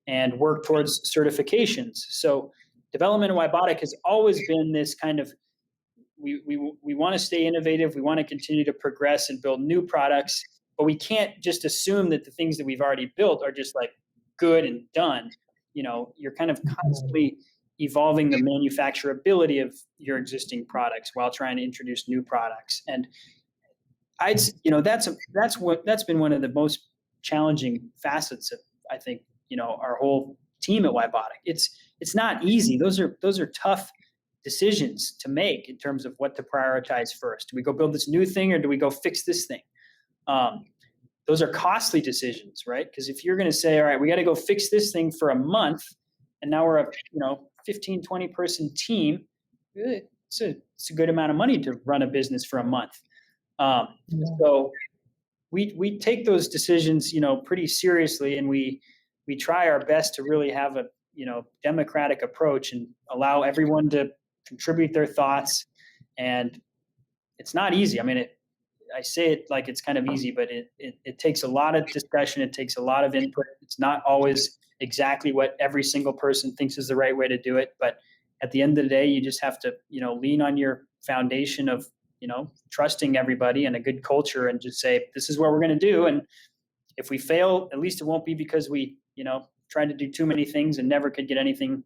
and work towards certifications. So development of WiBotic has always been this kind of, we want to stay innovative. We want to continue to progress and build new products, but we can't just assume that the things that we've already built are just like good and done. You're kind of constantly evolving the manufacturability of your existing products while trying to introduce new products. And that's been one of the most challenging facets of, I think, our whole team at WiBotic. It's not easy. Those are tough decisions to make in terms of what to prioritize first. Do we go build this new thing or do we go fix this thing? Those are costly decisions, right? Because if you're going to say, all right, we got to go fix this thing for a month, and now we're a 15, 20 person team, it's a good amount of money to run a business for a month. So we take those decisions, pretty seriously, and we try our best to really have a democratic approach and allow everyone to contribute their thoughts. And it's not easy. I mean, I say it like it's kind of easy, but it takes a lot of discussion. It takes a lot of input. It's not always exactly what every single person thinks is the right way to do it. But at the end of the day, you just have to, lean on your foundation of, trusting everybody and a good culture, and just say, this is what we're going to do. And if we fail, at least it won't be because we, tried to do too many things and never could get anything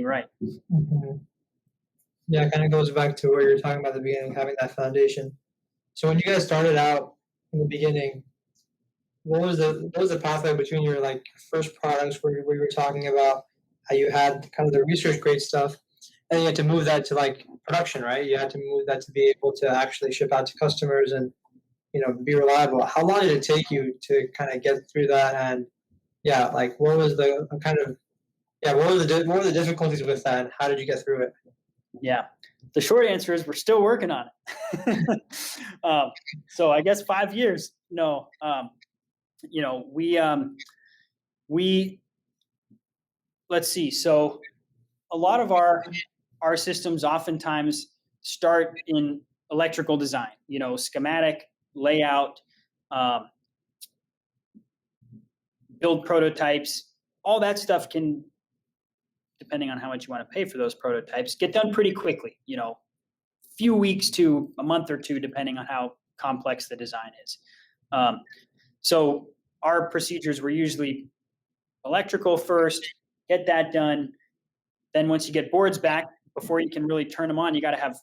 right. Mm-hmm. Yeah, it kind of goes back to what you were talking about at the beginning, having that foundation. So when you guys started out in the beginning, what was the pathway between your first products where you were talking about how you had kind of the research grade stuff, and you had to move that to production, right? You had to move that to be able to actually ship out to customers and be reliable. How long did it take you to kind of get through that? And what was the what were the difficulties with that, and how did you get through it? Yeah, the short answer is we're still working on it. So I guess 5 years. No, we let's see. So a lot of our systems oftentimes start in electrical design. Schematic, layout, build prototypes. All that stuff can, depending on how much you want to pay for those prototypes, get done pretty quickly, few weeks to a month or two, depending on how complex the design is. So our procedures were usually electrical first, get that done. Then once you get boards back, before you can really turn them on, you got to have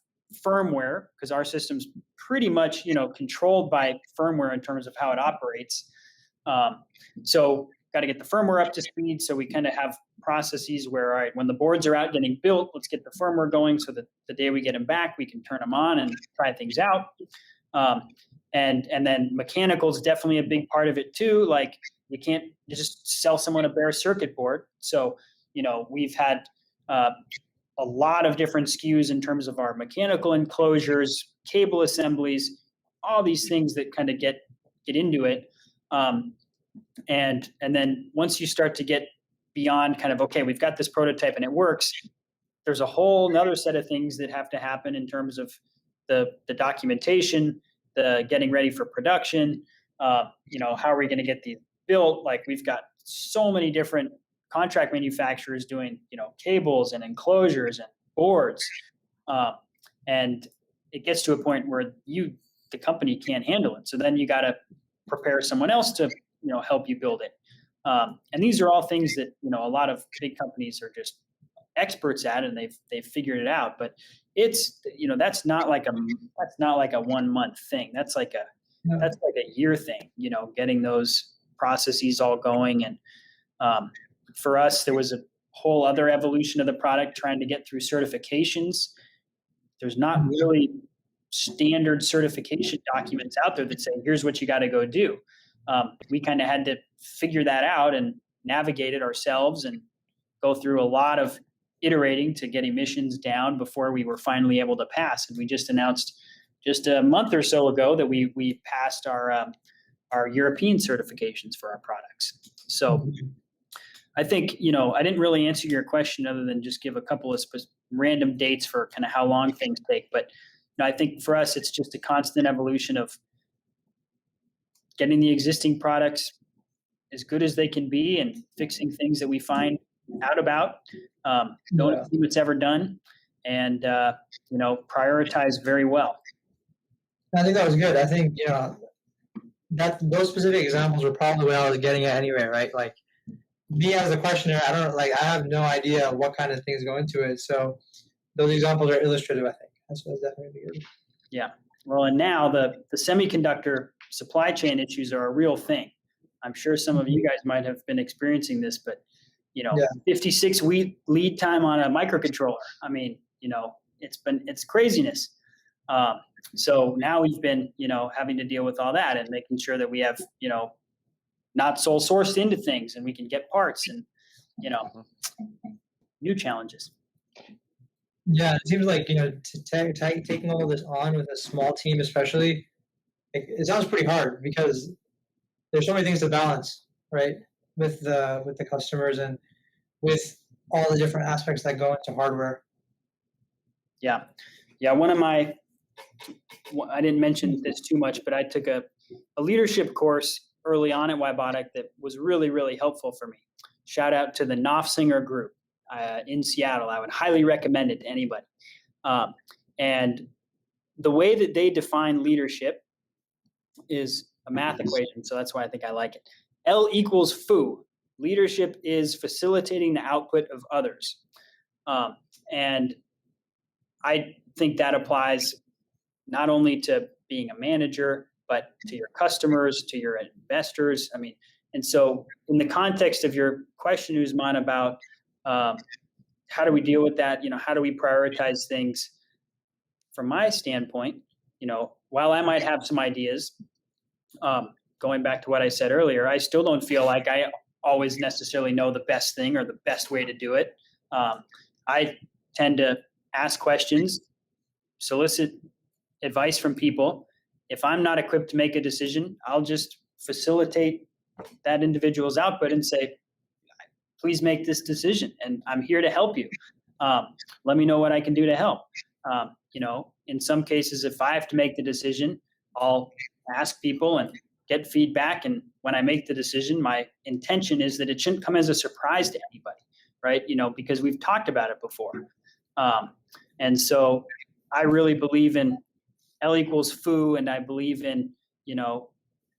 firmware, because our system's pretty much, controlled by firmware in terms of how it operates. So got to get the firmware up to speed. So we kind of have processes where, all right, when the boards are out getting built, let's get the firmware going so that the day we get them back, we can turn them on and try things out. And then mechanical is definitely a big part of it too. Like, you can't just sell someone a bare circuit board. So, we've had a lot of different SKUs in terms of our mechanical enclosures, cable assemblies, all these things that kind of get into it. And then once you start to get beyond kind of, okay, we've got this prototype and it works, there's a whole nother set of things that have to happen in terms of the documentation, the getting ready for production. How are we going to get these built? Like, we've got so many different contract manufacturers doing, cables and enclosures and boards. And it gets to a point where the company can't handle it. So then you got to prepare someone else to, help you build it. And these are all things that, a lot of big companies are just experts at, and they've figured it out. But it's, that's not like a 1 month thing. That's like a year thing, getting those processes all going. And for us, there was a whole other evolution of the product, trying to get through certifications. There's not really standard certification documents out there that say, here's what you got to go do. We kind of had to figure that out, and navigate it ourselves and go through a lot of iterating to get emissions down before we were finally able to pass. And we just announced just a month or so ago that we passed our European certifications for our products. So I think, I didn't really answer your question other than just give a couple of random dates for kind of how long things take. But I think for us, it's just a constant evolution of getting the existing products as good as they can be and fixing things that we find out about, don't assume it's ever done, and prioritize very well. I think that was good. I think that those specific examples were probably what I was getting at anyway, right? Like me as a questioner, I have no idea what kind of things go into it. So those examples are illustrative, I think. That's definitely good. Yeah. Well, and now the semiconductor supply chain issues are a real thing. I'm sure some of you guys might have been experiencing this, but 56-week lead time on a microcontroller. I mean, it's craziness. So now we've been, having to deal with all that and making sure that we have, not sole sourced into things and we can get parts and, new challenges. Yeah, it seems like, taking all this on with a small team, especially, it sounds pretty hard because there's so many things to balance, right? With the customers and with all the different aspects that go into hardware. Yeah. I didn't mention this too much, but I took a leadership course early on at WiBotic that was really, really helpful for me. Shout out to the Knopfsinger group in Seattle. I would highly recommend it to anybody. And the way that they define leadership is a math equation, so that's why I think I like it. L equals foo. Leadership is facilitating the output of others. And I think that applies not only to being a manager, but to your customers, to your investors. I mean, and so in the context of your question, Usman, about how do we deal with that? How do we prioritize things? From my standpoint, while I might have some ideas, going back to what I said earlier, I still don't feel like I always necessarily know the best thing or the best way to do it. I tend to ask questions, solicit advice from people. If I'm not equipped to make a decision, I'll just facilitate that individual's output and say, please make this decision. And I'm here to help you. Let me know what I can do to help. In some cases, if I have to make the decision, I'll ask people and get feedback. And when I make the decision, my intention is that it shouldn't come as a surprise to anybody, right? Because we've talked about it before. And so I really believe in L equals foo. And I believe in,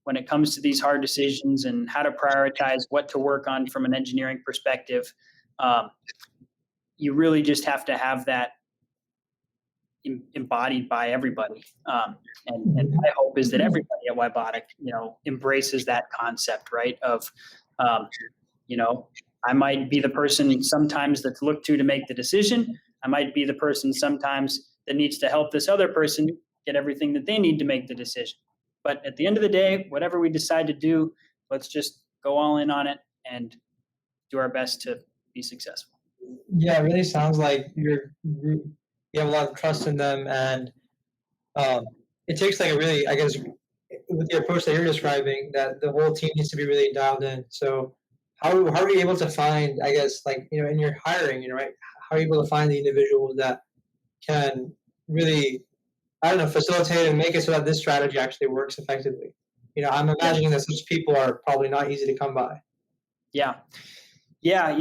when it comes to these hard decisions and how to prioritize what to work on from an engineering perspective, you really just have to have that embodied by everybody. And my hope is that everybody at WiBotic, embraces that concept, right? Of, I might be the person sometimes that's looked to make the decision. I might be the person sometimes that needs to help this other person get everything that they need to make the decision. But at the end of the day, whatever we decide to do, let's just go all in on it and do our best to be successful. Yeah, it really sounds like you have a lot of trust in them, and it takes like a really, I guess, with the approach that you're describing, that the whole team needs to be really dialed in. So how are you able to find, I guess, like, in your hiring, right? How are you able to find the individuals that can really, I don't know, facilitate and make it so that this strategy actually works effectively? I'm imagining that such people are probably not easy to come by. Yeah. Yeah,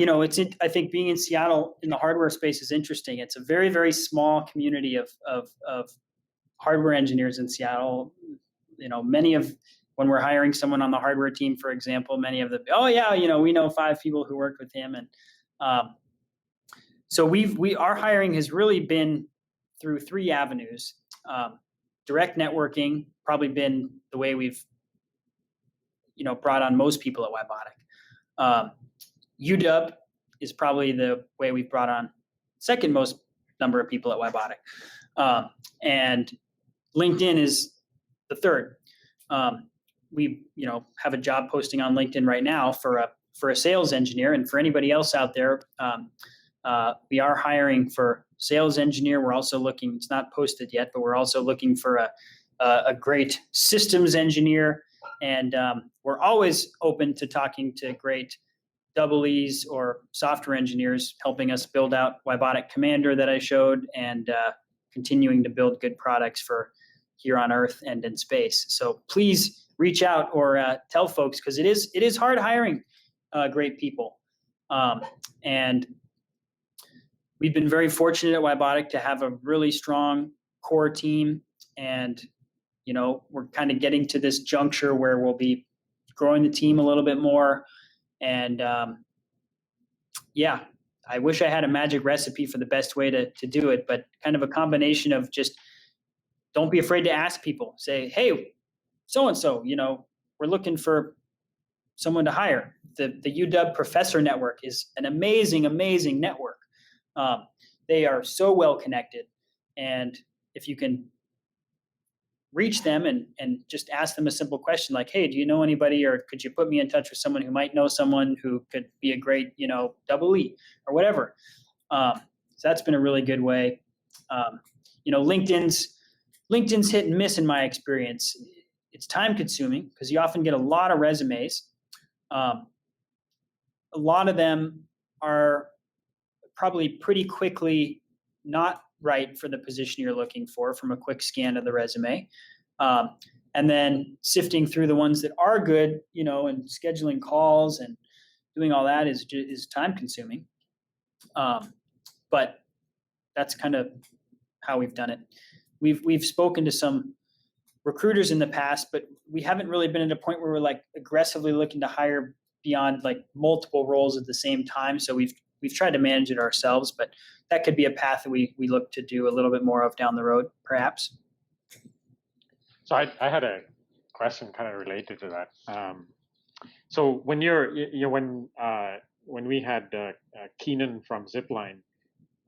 I think being in Seattle in the hardware space is interesting. It's a very, very small community of hardware engineers in Seattle. When we're hiring someone on the hardware team, for example, many of them, we know 5 people who worked with him. And so our hiring has really been through 3 avenues. Direct networking probably been the way we've, brought on most people at WiBotic. UW is probably the way we've brought on second most number of people at WiBotic. And LinkedIn is the third. We have a job posting on LinkedIn right now for a for a sales engineer. And for anybody else out there, we are hiring for sales engineer. We're also looking, it's not posted yet, but we're also looking for a great systems engineer. And we're always open to talking to great double E's or software engineers helping us build out Weibotic Commander that I showed, and continuing to build good products for here on Earth and in space. So please reach out or tell folks, because it is hard hiring great people. And we've been very fortunate at WiBotic to have a really strong core team, and we're kind of getting to this juncture where we'll be growing the team a little bit more. And yeah, I wish I had a magic recipe for the best way to do it, but kind of a combination of just don't be afraid to ask people. Say, hey, so-and-so, we're looking for someone to hire. The UW Professor Network is an amazing, amazing network. They are so well connected. And if you can reach them and just ask them a simple question like, hey, do you know anybody, or could you put me in touch with someone who might know someone who could be a great, double E or whatever. So that's been a really good way. LinkedIn's hit and miss in my experience. It's time consuming because you often get a lot of resumes. A lot of them are probably pretty quickly not right for the position you're looking for from a quick scan of the resume. And then sifting through the ones that are good, and scheduling calls and doing all that is time consuming. But that's kind of how we've done it. We've spoken to some recruiters in the past, but we haven't really been at a point where we're like aggressively looking to hire beyond like multiple roles at the same time. So we've tried to manage it ourselves, but that could be a path that we look to do a little bit more of down the road, perhaps. So I had a question kind of related to that. So when when we had Keenan from Zipline,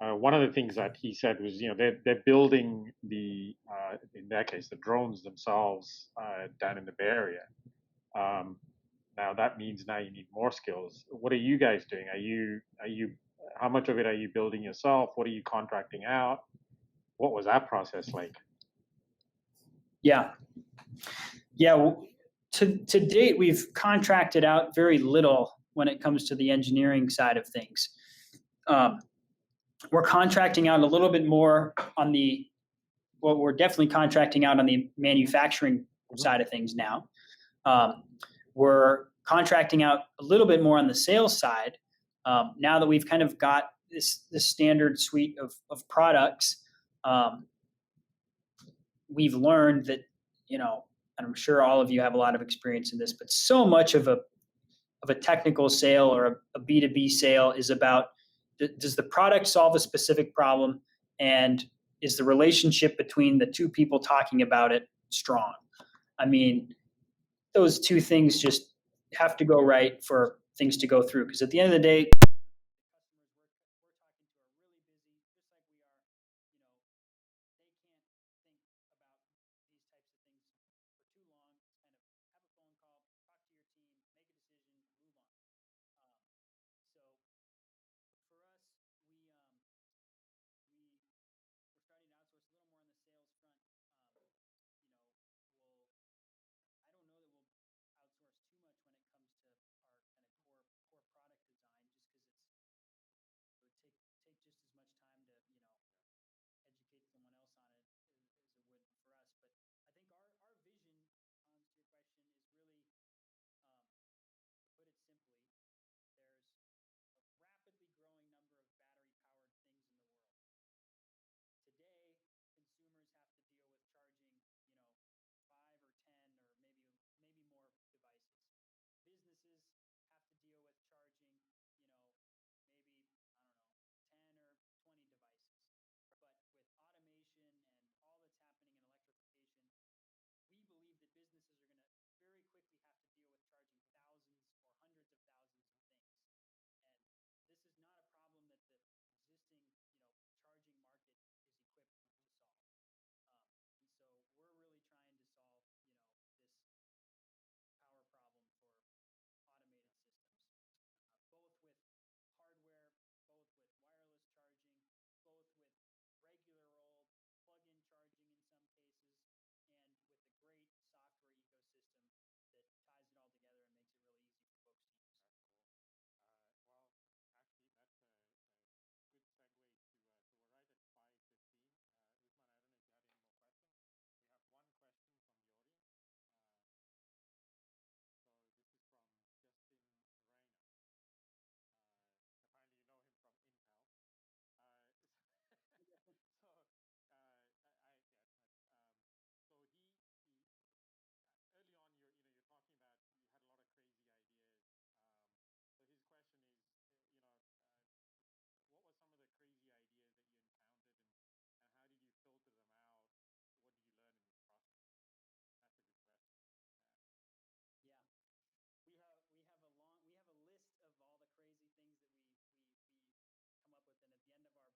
one of the things that he said was, they're building in that case, the drones themselves down in the Bay Area. Now that means now you need more skills. What are you guys doing? How much of it are you building yourself? What are you contracting out? What was that process like? Yeah. To date, we've contracted out very little when it comes to the engineering side of things. We're contracting out a little bit more we're definitely contracting out on the manufacturing side of things now. We're contracting out a little bit more on the sales side now that we've kind of got this standard suite of products. We've learned that, and I'm sure all of you have a lot of experience in this, but so much of a technical sale or a B2B sale is about, does the product solve a specific problem, and is the relationship between the two people talking about it strong? I mean, those two things just have to go right for things to go through, because at the end of the day,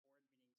board meeting